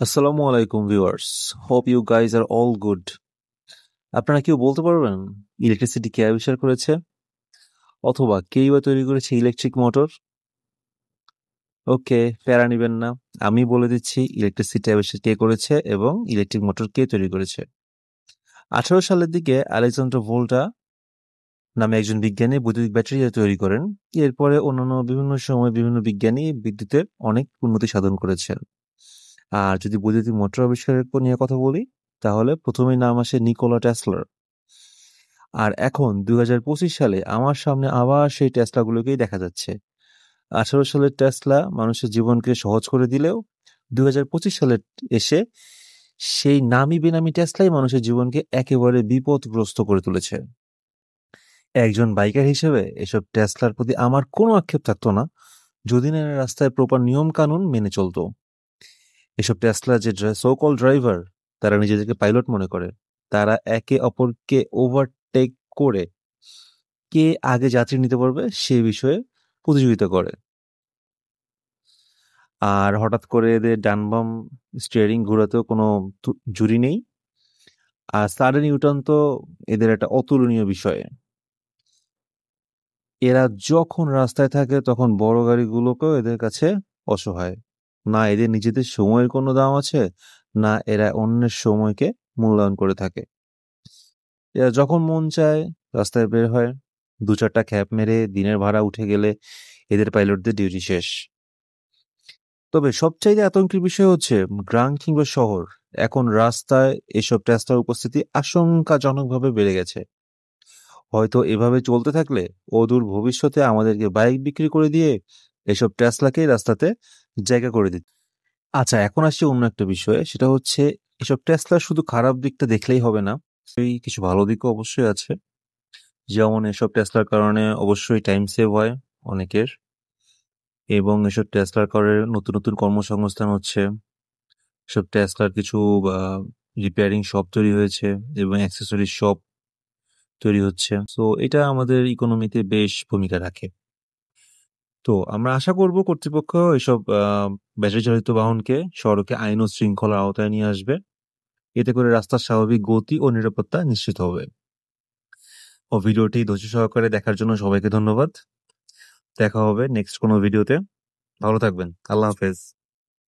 আসসালামু আলাইকুম viewers. Hope you guys are all good. আপনারা কেউ বলতে পারবেন ইলেকট্রিসিটি কে আবিষ্কার করেছে, অথবা কেই বা তৈরি করেছে ইলেকট্রিক মোটর? ওকে, প্যারা নিবেন না, আমি বলে দিচ্ছি ইলেকট্রিসিটি আবিষ্কার কে করেছে এবং ইলেকট্রিক মোটর কে তৈরি করেছে। 18 সালের দিকে আলেকজান্ডার ভোল্টা নামে একজন বিজ্ঞানী বৈদ্যুতিক ব্যাটারি তৈরি করেন। এরপরে অন্যান্য বিভিন্ন সময় বিভিন্ন বিজ্ঞানী বিদ্যুতের অনেক উন্নতি সাধন করেছেন। আর যদি বৈদ্যুতিক মোটর আবিষ্কারের নিয়ে কথা বলি, তাহলে প্রথমেই নাম আসে নিকোলা টেসলার। আর এখন 2025 সালে আমার সামনে আবার সেই টেসলাগুলোকেই দেখা যাচ্ছে। 18 সালের টেসলা মানুষের জীবনকে সহজ করে দিলেও 2025 সালে এসে সেই নামি বেনামি টেসলাই মানুষের জীবনকে একেবারে বিপদগ্রস্ত করে তুলেছে। একজন বাইকার হিসেবে এসব টেসলার প্রতি আমার কোনো আক্ষেপ থাকতো না, যদি না এরা রাস্তায় প্রপার নিয়ম কানুন মেনে চলতো। এসব টেসলা যে সো কল ড্রাইভার, তারা নিজেদেরকে পাইলট মনে করে। তারা একে অপরকে ওভারটেক করে কে আগে যাত্রী নিতে পারবে সে বিষয়ে প্রতিযোগিতা করে। আর হঠাৎ করে এদের ডান বাম স্টিয়ারিং ঘোরাতেও কোনো জুরি নেই। আর সাডেন ইউটার্ন তো এদের একটা অতুলনীয় বিষয়। এরা যখন রাস্তায় থাকে তখন বড় গাড়িগুলোকেও এদের কাছে অসহায়। না এদের নিজেদের সময়ের কোনো দাম আছে, না এরা অন্যের সময়কে মূল্যায়ন করে থাকে। এরা যখন মন চায় রাস্তায় বের হয়, 2-4টা খ্যাপ মেরে দিনের ভাড়া উঠে গেলে এদের পাইলটদের ডিউটি শেষ। তবে সবচাইতে আতঙ্কের বিষয় হচ্ছে গ্রাম কিংবা শহর, এখন রাস্তায় এসব টেসলার উপস্থিতি আশঙ্কাজনকভাবে বেড়ে গেছে। হয়তো এভাবে চলতে থাকলে অদূর ভবিষ্যতে আমাদেরকে বাইক বিক্রি করে দিয়ে এসব টেসলাকেই রাস্তাতে জায়গা করে দিতে। আচ্ছা, এখন আসছি অন্য একটা বিষয়ে, সেটা হচ্ছে এসব টেসলার শুধু খারাপ দিকটা দেখলেই হবে না, এই কিছু ভালো দিকও অবশ্যই আছে। যেমন এসব টেসলার কারণে অবশ্যই টাইম সেভ হয় অনেকের, এবং এসব টেসলার কারণে নতুন নতুন কর্মসংস্থান হচ্ছে। সব টেসলার কিছু রিপেয়ারিং শপ তৈরি হয়েছে এবং অ্যাক্সেসরিজ শপ তৈরি হচ্ছে। সো এটা আমাদের ইকোনমিতে বেশ ভূমিকা রাখে। তো আমরা আশা করব কর্তৃপক্ষ এসব ব্যাটারি চালিত বাহনকে সড়কে আইন ও শৃঙ্খলার আওতায় নিয়ে আসবে। এতে করে রাস্তার স্বাভাবিক গতি ও নিরাপত্তা নিশ্চিত হবে। ও ভিডিওটি ধৈর্য সহকারে দেখার জন্য সবাইকে ধন্যবাদ। দেখা হবে নেক্সট কোনো ভিডিওতে। ভালো থাকবেন। আল্লাহ হাফেজ।